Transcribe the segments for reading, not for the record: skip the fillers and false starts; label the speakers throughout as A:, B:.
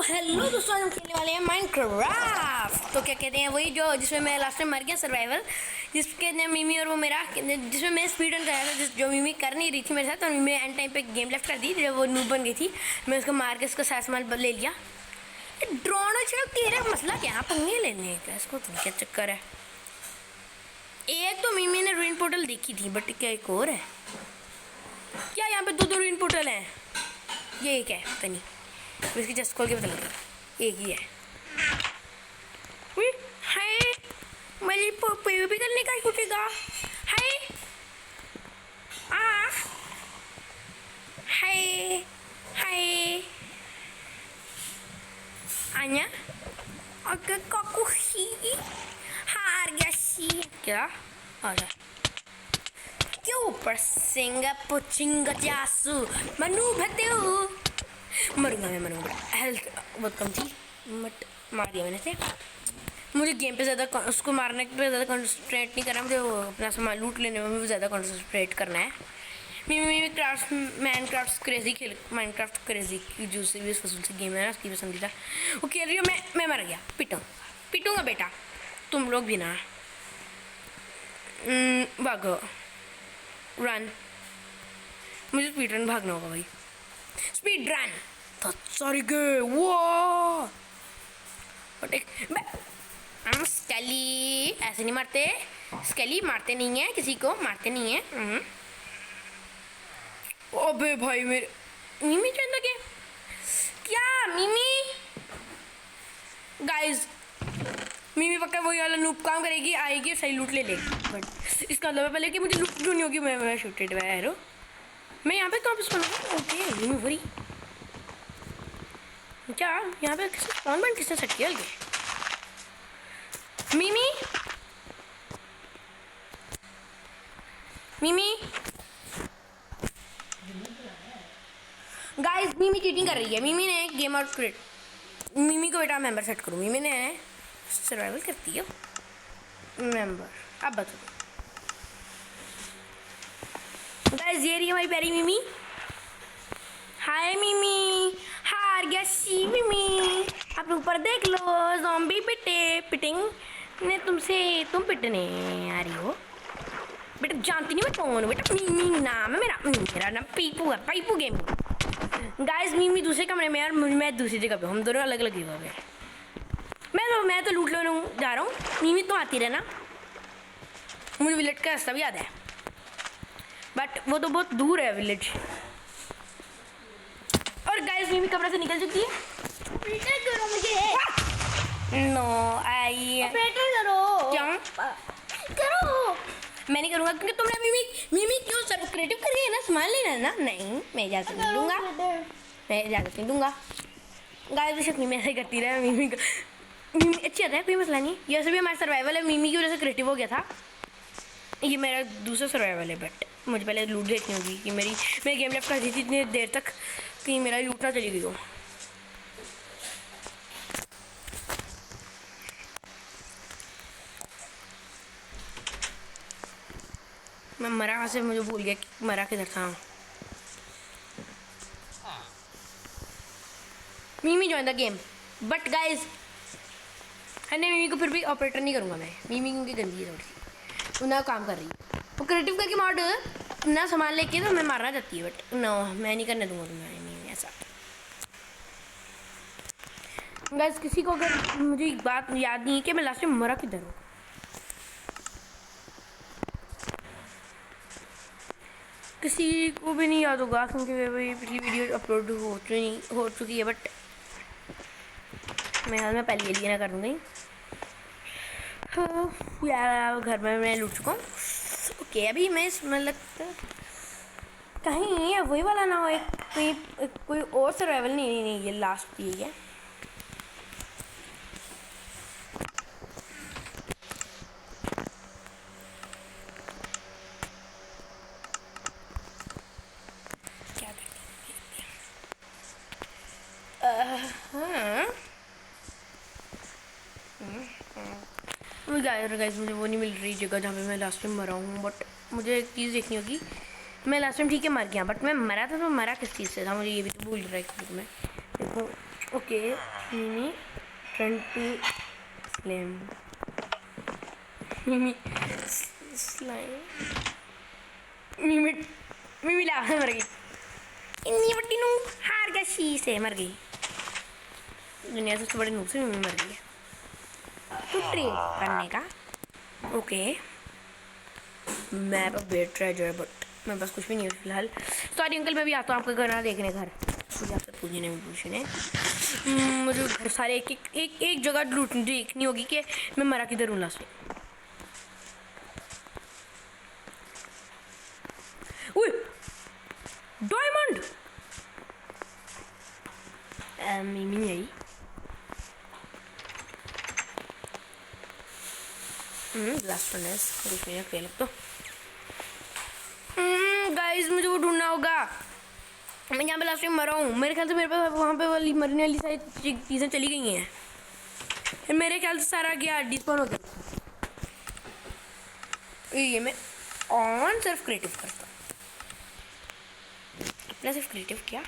A: Hello दोस्तों, हम खेलने वाले हैं माइनक्राफ्ट। तो क्या कहते हैं वही जो जिसमें मैं लास्ट टाइम मर गया, सर्वाइवल, जिसके ने मिमी और वो मेरा, जिसमें मैं स्पीड रन कराया था, जो मिमी कर नहीं रही थी मेरे साथ, और मिमी एंड टाइम पे गेम लेफ्ट कर दी जब वो नूब बन गई थी। मैं उसको मार के उसका सारा सामान ले लिया। ड्रोन चलो तेरा मसला क्या, पंगे लेने का इसको, तुम क्या चक्कर है। एक तो मिमी ने रूइन पोर्टल देखी थी, बट क्या एक और है क्या? यहाँ पे दो रूइन पोर्टल हैं। ये एक है पता नहीं, इसकी जस्ट खोल के पता लगा एक ही है। हाय मुझे भी करने का छूटेगा। हाय हाय हाय आन्या अगर काकू ही हार गया सी क्या आ रहा क्यों परसिंगा पुचिंगा जासू मनु भतेऊ मरूंगा मैं, मरूंगा। हेल्थ बहुत कम थी बट मार दिया मैंने से। मुझे गेम पे ज़्यादा उसको मारने पे ज़्यादा कंसंट्रेट नहीं करना, मुझे वो अपना सामान लूट लेने में भी ज़्यादा कंसंट्रेट करना है। मैं क्राफ्ट माइनक्राफ्ट क्रेजी खेल माइनक्राफ्ट क्रेजी की जो से भी फसल से गेम है ना, उसकी पसंदीदा वो खेल रही हूँ मैं मर गया। पिटूंगा बेटा, तुम लोग भी ना। भागो रन, मुझे स्पीड रन भागना होगा भाई, स्पीड रन। तो सॉरी गे वो हम स्केली ऐसे नहीं मारते, स्केली मारते नहीं है, किसी को मारते नहीं है। अबे भाई मेरे मिमी चंदा के क्या मिमी गाइस, मिमी पक्का वही वाला नूप काम करेगी, आएगी सही लूट ले लेगी। बट इसका मतलब पहले कि मुझे लूट नहीं होगी, मैं शूटेड हुआ है। मैं यहाँ पे कहाँ पे स्पॉन हूँ? ओके मिमी वही क्या यहाँ पे किसने स्पॉन पॉइंट किसने सेट किया? मिमी मिमी गाइस, मिमी चीटिंग कर रही है। मिमी ने गेम आउट क्रिएट, मिमी को बेटा मेंबर सेट करो। मिमी ने सर्वाइवल करती है मेंबर। अब बताओ गाइस, ये रही हमारी प्यारी मिमी। हाय मिमी, हार गया सी मिमी। आप ऊपर देख लो, ज़ॉम्बी पिटिंग ने तुमसे, तुम पिटने आ रही हो बेटा। जानती नहीं मैं कौन हूँ बेटा, मिमी नाम है मेरा नाम पीपू है, पाइपू गेम। गाइस मिमी दूसरे कमरे में और मैं दूसरी जगह पे, हम दोनों अलग अलग जगह पे। मैं तो लूट लेने जा रहा हूँ, मिमी तो आती रहना। मुझे विलेज का रास्ता भी याद है, बट वो तो बहुत दूर है विलेज। और गाइस मिमी कमरे से निकल चुकी है।
B: करो मुझे।
A: नो आई
B: करो
A: क्या
B: करो।
A: मैं नहीं करूँगा क्योंकि तुमने मिमी क्यों सब क्रिएटिव कर रही है ना, सामान लेना है ना। नहीं मैं इजाज़त नहीं दूंगा, मैं इजाज़त नहीं दूंगा। गाइस बेशक मिमी ऐसे करती रहे, मिमी अच्छी आता है, कोई मसला नहीं। ये वैसे भी हमारा सर्वाइवल है, मिमी की वजह से क्रिएटिव हो गया था। ये मेरा दूसरा सर्वाइवल है, बट मुझे पहले लूट देखनी होगी कि मेरी गेम लेफ्ट कर दी थी इतनी देर तक कि मेरा लूट ना चली गई हो। मैं मरा कहाँ से, मुझे भूल गया कि मरा किधर था। मिमी join the game, but guys नहीं, मिमी को फिर भी ऑपरेटर नहीं करूँगा मैं। मिमी क्योंकि गंदी है थोड़ी सी, ना काम कर रही है वो क्रिएटिव करके मॉड ना सामान लेके, तो मैं मारना चाहती है, बट नो मैं नहीं करने दूँगा तुम्हें मिमी ऐसा। गाइस किसी को अगर मुझे एक बात याद नहीं है कि मैं लास्ट में मरा किधर हूँ। किसी को भी नहीं याद होगा क्योंकि वही पिछली वीडियो अपलोड हो चुकी है, बट मैं हाल में पहले लिए ना कर दूँगी। हाँ यार, घर में मैं लूट चुका हूँ। ओके अभी मैं मतलब कहीं है वही वाला ना हो, कोई और सर्वाइवल नहीं, ये लास्ट यही है। गाइस मुझे वो नहीं मिल रही जगह जहाँ पे मैं लास्ट टाइम मरा हूँ, बट मुझे एक चीज़ देखनी होगी। मैं लास्ट टाइम ठीक है मर गया, बट मैं मरा था तो मरा किस चीज़ से था, मुझे ये भी तो भूल रहा है। मैं देखो ओके मिमी फ्रंट टू स्लैम मिमी स्लाइम मिमी मिमी ला मर गई इन्नी बड़ी नू हार गया शीश है मर गई दुनिया से सबसे बड़ी नूब से मिमी मर गई तो ट्रेड करने का ओके मैं वेट ट्रेजर बट मेरे पास कुछ भी नहीं है फिलहाल सॉरी अंकल मैं भी आता हूँ आपके घर ना देखने घर मुझे आपसे पूछने में पूछने मुझे घर सारे एक जगह ढूंढनी देखनी होगी कि मैं मरा किधर हूँ लास्ट डायमंड मिमी आई लास्ट फर्नेस रुकिए खेल तो गाइस मुझे वो ढूंढना होगा मैं यहाँ पे लास्ट टाइम मरा हूँ मेरे ख्याल से मेरे पास वहाँ पे वाली मरने वाली सारी चीज़ें चली गई हैं फिर मेरे ख्याल से सारा गया डिस्पॉन हो गया ये मैं ऑन सिर्फ क्रिएटिव करता हूँ अपना सिर्फ क्रिएटिव किया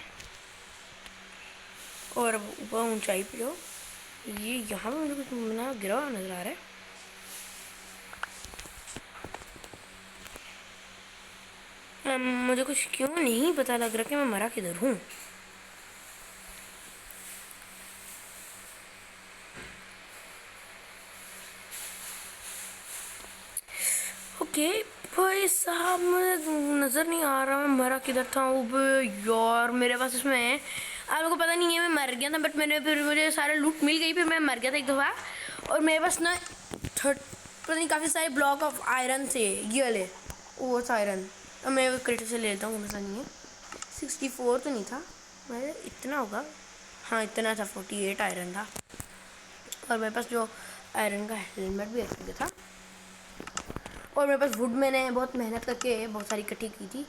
A: और ऊपर ऊंचाई पे जो ये यहाँ पे मुझे कुछ बना गिरा हुआ नजर आ रहा है मुझे कुछ क्यों नहीं पता लग रहा कि मैं मरा किधर हूँ ओके भाई साहब मुझे नज़र नहीं आ रहा मैं मरा किधर था वो यार मेरे पास इसमें है आप लोगों को पता नहीं है मैं मर गया था बट मैंने फिर मुझे सारे लूट मिल गई फिर मैं मर गया था एक दफ़ा और मेरे पास ना पता नहीं काफ़ी सारे ब्लॉक ऑफ आयरन थे ये वाले वो था आयरन अब मैं क्रेटर से ले लेता हूँ मसला नहीं है 64 तो नहीं था मेरे इतना होगा हाँ इतना था 48 आयरन था और मेरे पास जो आयरन का हेलमेट भी रख था और मेरे पास वुड मैंने बहुत मेहनत करके बहुत सारी इकट्ठी की थी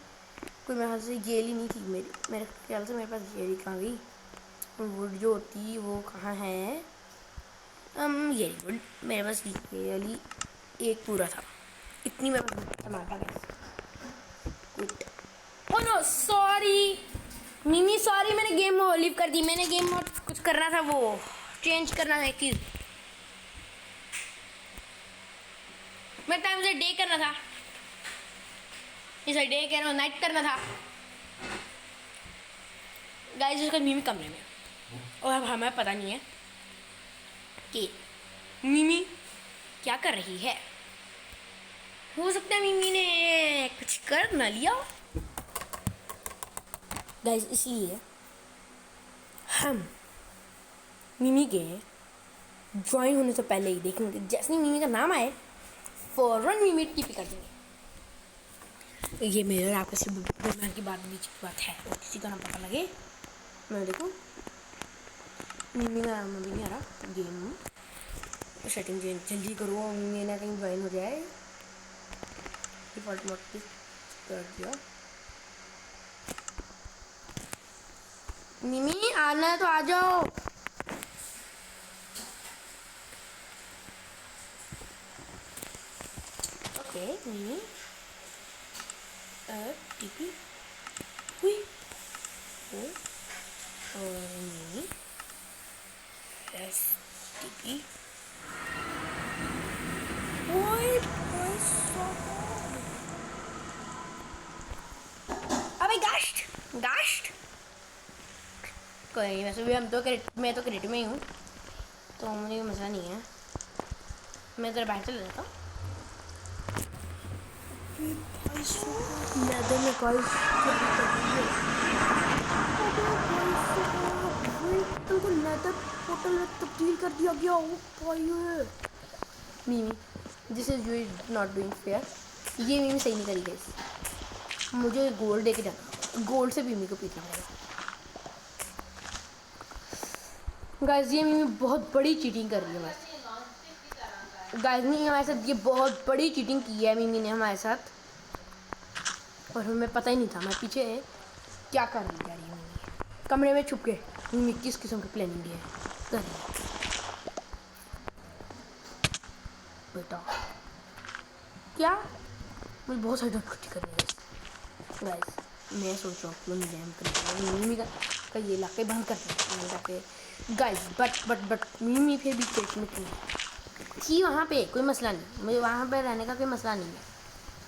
A: कोई मेरे ख्याल से जेली नहीं थी मेरे ख्याल से मेरे पास जेली कहाँ गई वुड जो होती वो कहाँ है ये वुड मेरे पास ये वाली एक पूरा था इतनी मेरे पास टमाटर गया ओह नो सॉरी मिमी सॉरी मैंने गेम मोड लीव कर दी मैंने गेम मोड कुछ करना था वो चेंज करना था एक चीज़ मैं टाइम से डे करना था इस डे कह रहा हूँ नाइट करना था गाइस उसका मिमी कमरे में और अब हमें पता नहीं है कि मिमी क्या कर रही है हो सकता है मिमी ने कुछ कर ना लिया गाइस इसलिए हम मिमी के ज्वाइन होने से पहले ही देखेंगे जैसे ही मिमी का नाम आए फौरन मिमी टीपी कर देंगे ये मेरे और आपके सिर्फ दरमियान की बीच की बात है और किसी का नाम पता लगे मैं देखूँ मिमी का नाम अभी नहीं आ रहा गेम सेटिंग जल्दी करो मिमी ना कहीं ज्वाइन हो जाए डिफॉल्ट मोड कर दिया मिमी आना है तो आ जाओ ओके मिमी टीपी हुई और मिमी टीपी अबे गास्ट कोई नहीं वैसे भी मैं तो क्रिएटिव में ही हूँ तो मुझे कोई मसला नहीं है मैं तेरे बाहर चले जाता हूँ तुमको नेदर पोर्टल में तब्दील कर दिया गया मिमी this is you is not doing fair ये मिमी सही नहीं करी गाइस मुझे गोल्ड दे के जाना गोल्ड से मिमी को पीछना पड़ेगा गाइस ये मिमी बहुत बड़ी चीटिंग कर रही है हमारे साथ गाइस मिमी हमारे साथ ये बहुत बड़ी चीटिंग की है मिमी ने हमारे साथ और हमें पता ही नहीं था मैं पीछे क्या कर रही जा रही है मिमी कमरे में छुप के मिमी किस किस्म की प्लानिंग है कर बेटा क्या मुझे बहुत सारी डॉट करनी है गाइस मैं सोच रहा हूँ मिमी का इसका ये लाके बंद कर दें गाइस। बट मीमी फिर भी क्रेट में क्यों थी? वहाँ पे कोई मसला नहीं, मुझे वहाँ पे रहने का कोई मसला नहीं है,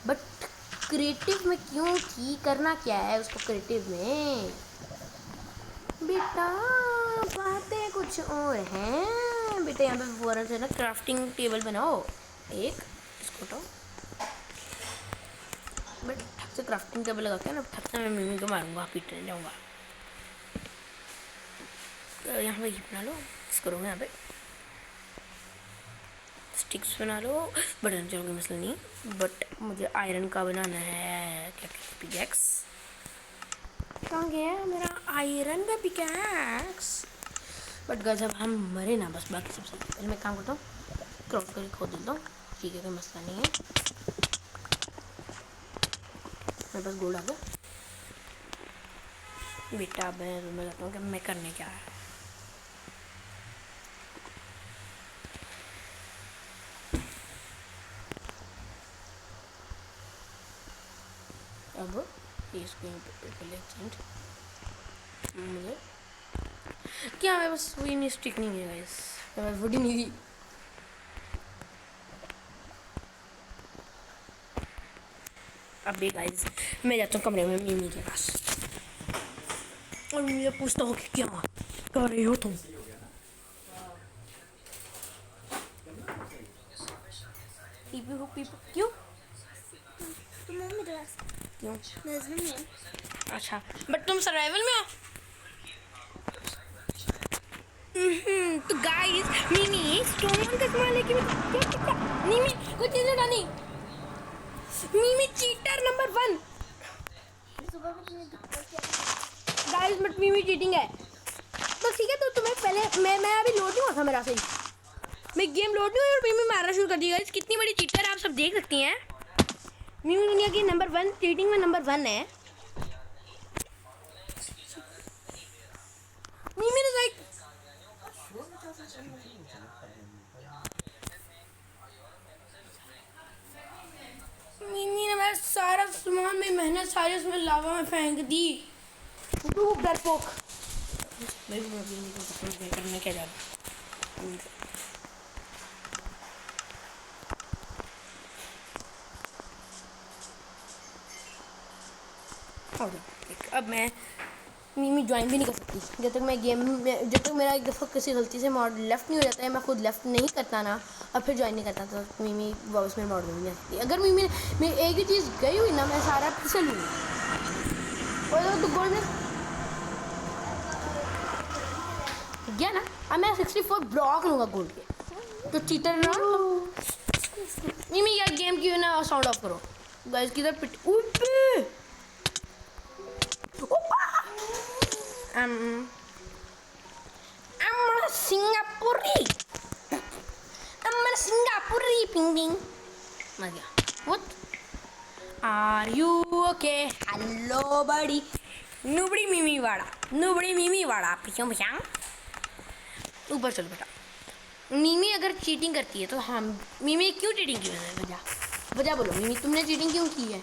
A: बट क्रिएटिव में क्यों थी? करना क्या है उसको क्रिएटिव में? बेटा बातें कुछ और हैं बेटा। यहाँ पे फौरन से ना क्राफ्टिंग टेबल बनाओ एक, इसको तो बट ठक से क्राफ्टिंग टेबल लगा के ना, ठक से मैं मीमी को मारूंगा, पीटने जाऊँगा। तो यहाँ पे ये बना लो, इसको करो यहाँ पे स्टिक्स बना लो, बटन चलो कोई मसला नहीं, बट मुझे आयरन का बनाना है। क्या पिकैक्स कहाँ गया मेरा आयरन का पिकैक्स? बट गाइस अब हम मरे ना बस, बाकी सब सही। पहले मैं काम करता हूँ, क्रॉप करके खोद देता हूँ, ठीक है कोई मसला नहीं है। मेरे पास गोल्ड आ गया बेटा। मैं बताता हूँ कि मैं करने क्या है। अब इसको मुझे क्या है, बस वही नहीं स्टिक नहीं है गाइस, बस वुड ही नहीं थी। अब भी गाइस मैं जाता हूँ कमरे में मीमी के पास और मुझे पूछता हूँ कि क्या कर रही हो तुम? क्यों
B: तुम मेरे पास
A: क्यों?
B: नजर में
A: अच्छा बट तुम सर्वाइवल में हो। तो गाइस मीमी स्टोन का इस्तेमाल है कि मीमी कुछ चीजें डाली। मीमी चीटर नंबर 1
B: सुबह में तुमने धक्का किया।
A: गाइस बट मीमी चीटिंग है। तो ठीक है, तो तुम्हें पहले मैं अभी लोड नहीं हुआ था मेरा सही, मैं गेम लोड नहीं हुई और मीमी मारना शुरू कर दी। गाइस कितनी बड़ी चीटर आप सब देख सकती हैं। मीमी दुनिया की नंबर 1 चीटिंग में नंबर 1 है। मीमी ने लाइक मीमी ने मेरा सारा सामान में मेहनत सारी उसमें लावा में फेंक दी। डूब डरपोक। करने क्या जा अब मैं मीमी ज्वाइन भी नहीं कर सकती जब तक मैं गेम में, जब तक मेरा एक दफ़ा किसी गलती से मॉड लेफ़्ट नहीं हो जाता है, मैं खुद लेफ़्ट नहीं करता ना और फिर ज्वाइन नहीं करता, तो मीमी वापस मेरे मॉड में नहीं आ सकती। अगर मीमी मेरी एक ही चीज़ गई हुई ना, मैं सारा फिर से लूँगी। और तो गोल्ड में गया ना, अब मैं 64 ब्लॉक लूँगा गोल्ड के। तो चीटर ना मीमी यार गेम की ना साउंड ऑफ करो गाइस। किधर पिट सिंगापुरी पिंग पिंग मर गया। What are you okay? Hello बड़ी नुबड़ी मीमी वाड़ा पिछों पिछांग ऊपर चलो बेटा। मीमी अगर चीटिंग करती है तो हम मीमी क्यों चीटिंग की? वजह बोलो मीमी, तुमने चीटिंग क्यों की है?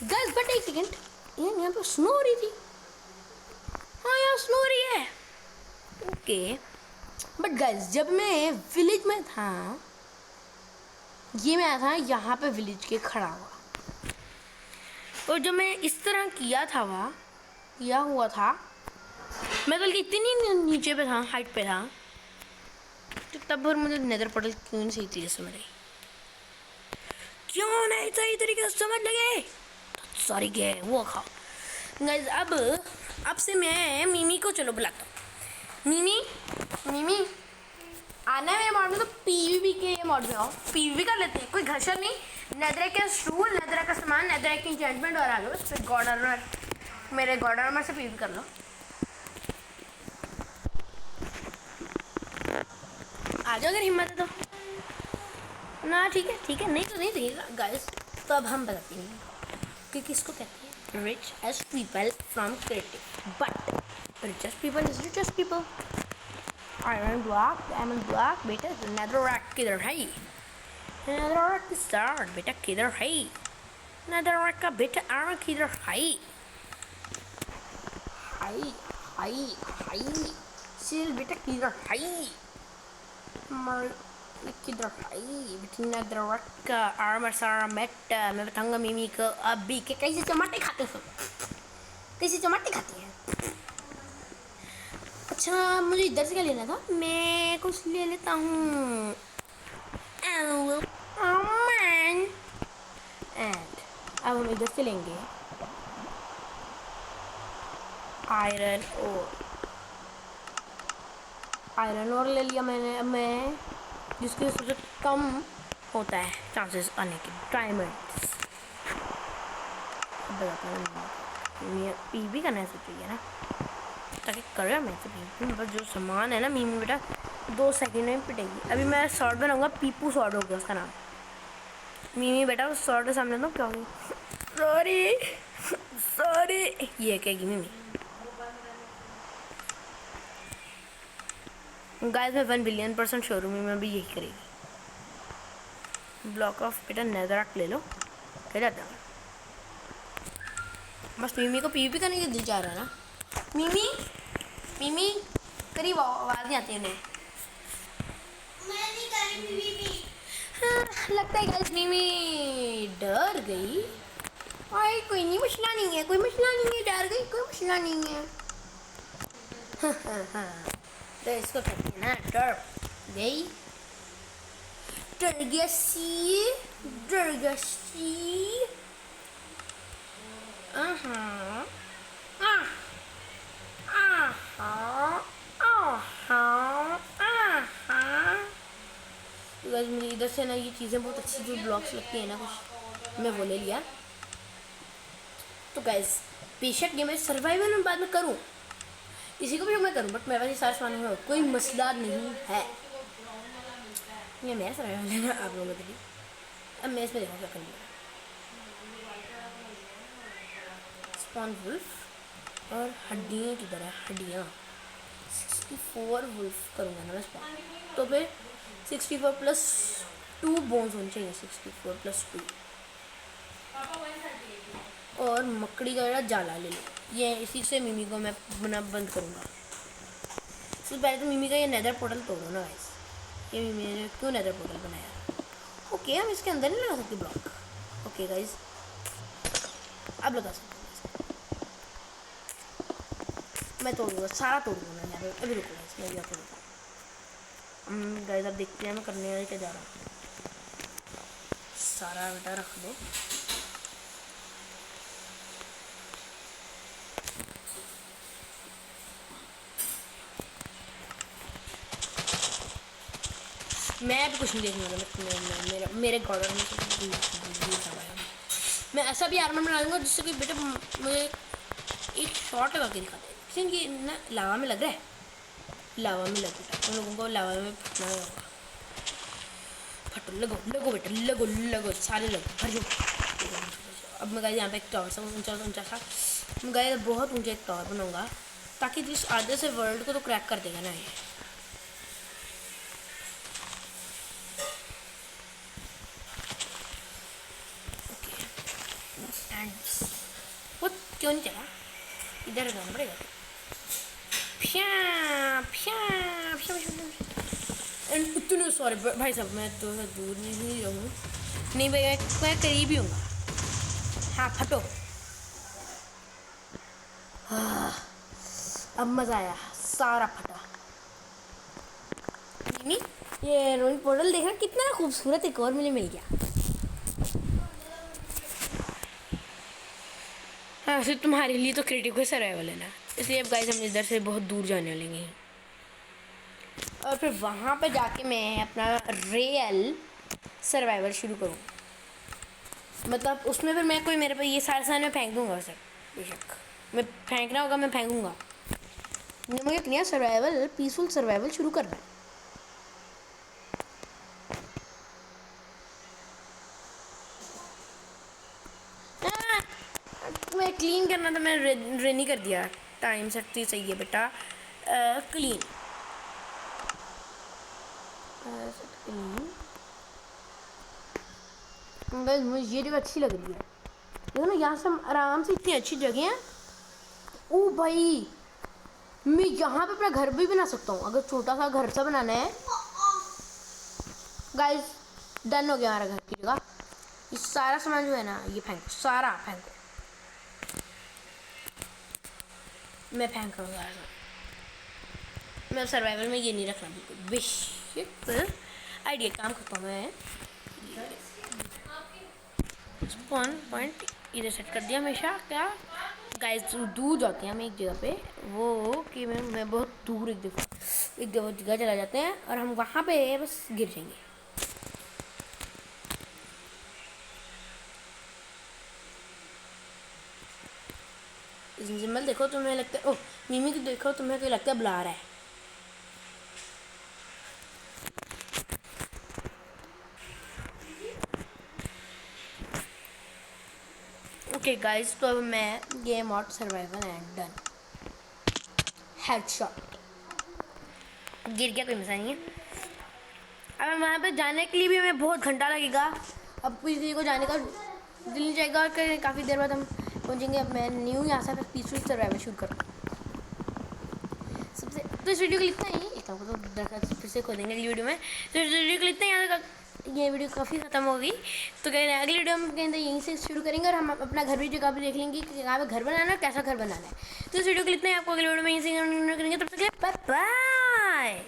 A: गाइस बट एक सेकंड, यहाँ पे स्नो हो रही थी। हाँ यहाँ स्नो हो रही है, ओके। बट गाइस जब मैं विलेज में था, ये मैं आया था यहाँ पे विलेज के खड़ा हुआ, और जब मैं इस तरह किया हुआ था, मैं बल्कि इतनी नीचे पे था, हाइट पे था, तो तब भर मुझे नेदर पोर्टल क्यों नहीं सही तरीके से समझ आई? क्यों नहीं सही तरीके से समझ लगे? सॉरी गे वो खाओ गाइस। अब से मैं मीमी को चलो बुलाता हूँ। मीमी आना है मेरे मॉड में, तो पीवीपी के ये मॉड में आओ, पीवीपी कर लेते हैं, कोई घर्षण नहीं। नेदरक के स्टूल, नेदरक का सामान, नेदरक की एन्चेंटमेंट और आ लो, फिर गॉड आर्मर, मेरे गॉड आर्मर से पीवीपी कर लो। आ जाओ अगर हिम्मत है तो ना। ठीक है नहीं तो नहीं देगा गाइस। तो अब हम बताते हैं कि किसको कहते हैं rich as people from creative, but richest people is richest people. Diamond block बेटा, नेदरक किधर है? नेदरक की स्टार बेटा किधर है? नेदरक का बेटा आर्मर किधर है? हाई हाई हाई सील बेटा किधर हाई मर किधर हाई बिठना दरवाट का आर्मर सारा मेट मैं बताऊंगा मिमी को अभी के कैसे टमाटे खाते हैं कैसे टमाटे खाते हैं। अच्छा मुझे इधर से क्या लेना था मैं कुछ ले लेता हूँ एंड अब हम इधर से लेंगे आयरन और ले लिया मैंने। अब मैं जिसकी सबसे कम होता है चांसेस आने के डायमंड्स पीवी करना चाहिए ना ताकि करेगा मैं से पीवी बस जो सामान है ना मीमी बेटा 2 सेकंड में पिटेगी। अभी मैं शॉर्ट बनाऊंगा पीपू शॉर्ट हो गया उसका नाम मीमी बेटा उस शॉर्ट के सामने तो क्या होगी सॉरी सॉरी ये कहेगी मीमी। गाइस मैं 1 बिलियन% श्योर हूँ मैं भी यही करेगी। ब्लॉक ऑफ बेटा नेदरराक ले लो क्या जाता है बस मिमी को पीवी करने के दिल जा रहा है ना। मिमी मिमी करीब आवाज़ नहीं आती उन्हें।
B: मैं नहीं करी पीवी।
A: हाँ लगता है गाइस मिमी डर गई। और कोई नहीं मसला नहीं है कोई मसला नहीं है डर गई कोई मसला नहीं है। तो इसको कहते हैं ना डर गई डर गया सी मुझे इधर से ना ये चीज़ें बहुत अच्छी जो ब्लॉक्स लगती है ना कुछ मैं वो ले लिया। तो गाइस बेशक ये मैं सर्वाइवल में बाद में करूँ इसी को भी मैं करूँ बट मेरे पास ये सारे सामान में कोई मसला नहीं है। ये मेरा सर्वाइवल है ना आप लोगों के लिए। अब मैं इसमें देखो क्या कर लिया स्पॉन वुल्फ और हड्डियाँ किधर है हड्डियाँ 64 वुल्फ करूँगा ना मैं स्पॉन तो फिर 64 + 2 बोन्स होने चाहिए 64 + 2 और मकड़ी का जाला ले लो ये इसी से मिमी को मैं बना बंद करूँगा। सबसे पहले तो मिमी का ये नेदर पोर्टल तोड़ो ना गाइस ये मिमी ने क्यों नेदर पोर्टल बनाया। ओके हम इसके अंदर नहीं लगा सकते ब्लॉक। ओके गाइस अब लगा सकते मैं तोड़ूंगा सारा तोड़ूंगा मैं यहाँ पे अभी रुको गाइस मैं यहाँ तोड़ूंगा। गाइस अब देखते हैं मैं करने वाले क्या जा रहा हूँ सारा बेटा रख दो। मैं भी कुछ नहीं देखने वाला मेरे गॉर्डन में मैं ऐसा भी आर्मर बना दूंगा जिससे कि बेटा मुझे एक शॉट लगा के दिखा दे क्योंकि ना लावा में लग रहा है लावा में लग बेटा उन लोगों को लावा में फटना होगा। फटो लगो लगो बेटा लगो लगो सारे लगो भर जाओ। अब मैं गाइस यहाँ पे एक टावर सा ऊंचा सा मैं गाइस बहुत ऊंचा एक टावर बनाऊंगा ताकि जिस आधे से वर्ल्ड को तो क्रैक कर देगा ना ये। वो क्यों नहीं चला इधर जाना पड़ेगा इतने सॉरी भाई साहब मैं तो दूर नहीं रहूँ नहीं भाई मैं करीब ही हूँगा। हाँ फटो अब मज़ा आया सारा फटा। नहीं ये रोइन पोर्टल देखना कितना खूबसूरत एक और मुझे मिल गया। हाँ सिर्फ तुम्हारे लिए तो क्रिटिकल सर्वाइवल है ना इसलिए अब गाइस हम इधर से बहुत दूर जाने वाले हैं और फिर वहाँ पे जाके मैं अपना रियल सर्वाइवल शुरू करूँ। मतलब उसमें फिर मैं कोई मेरे पे ये सारे सामान मैं फेंक दूँगा सर बेशक मैं फेंकना होगा मैं फेंकूँगा मुझे अपनी सर्वाइवल पीसफुल सर्वाइवल शुरू करना है। मैं क्लीन करना तो मैं रेनी कर दिया टाइम से सही है बेटा क्लीन क्लीन मुझे ये जगह अच्छी लग रही है देखो ना यहाँ से हम आराम से इतनी अच्छी जगह है। ओ भाई मैं यहाँ पे अपना घर भी बना सकता हूँ अगर छोटा सा घर सा बनाना है। गाइस डन हो गया हमारा घर की जगह। ये सारा सामान जो है ना ये फेंको, सारा फेंको। मैं फेंक रहा हूँ यार, मैं सर्वाइवल में ये नहीं रखना बिल्कुल। बेशक आइडिया काम करता हूँ मैं। स्पॉन पॉइंट इधर सेट कर दिया हमेशा। क्या गाइस दूर जाते हैं हम एक जगह पे, वो कि मैं बहुत दूर एक जगह चला जाते हैं और हम वहाँ पे बस गिर जाएंगे। जिम्मल देखो तुम्हें लगता है, ओह मिमी को देखो तुम्हें तो लगता है बुला रहा है। ओके गाइस तो अब मैं game mode survival and done. Headshot गिर गया, कोई मसला नहीं है। अब वहाँ पे जाने के लिए भी हमें बहुत घंटा लगेगा। अब किसी को जाने का दिल नहीं जाएगा और काफ़ी देर बाद हम पहुँचेंगे। अब मैं न्यू यहाँ से पीसफुल सर्वाइवल शूट करता हूँ सबसे। तो इस वीडियो को लिखते हैं एक तो दरखास्त फिर से खोलेंगे अगली वीडियो में। तो इस वीडियो को लिखते हैं यहाँ तक, ये वीडियो काफ़ी ख़त्म हो गई। तो कहीं अगली वीडियो हम कहीं यहीं से शुरू करेंगे और हम अपना घर भी जगह भी देख लेंगे कि कहाँ पे घर बनाना है, कैसा घर बनाना है। तो इस वीडियो को लिखते हैं, आपको अगली वीडियो में यहीं से करेंगे। तब तक बाय बाय।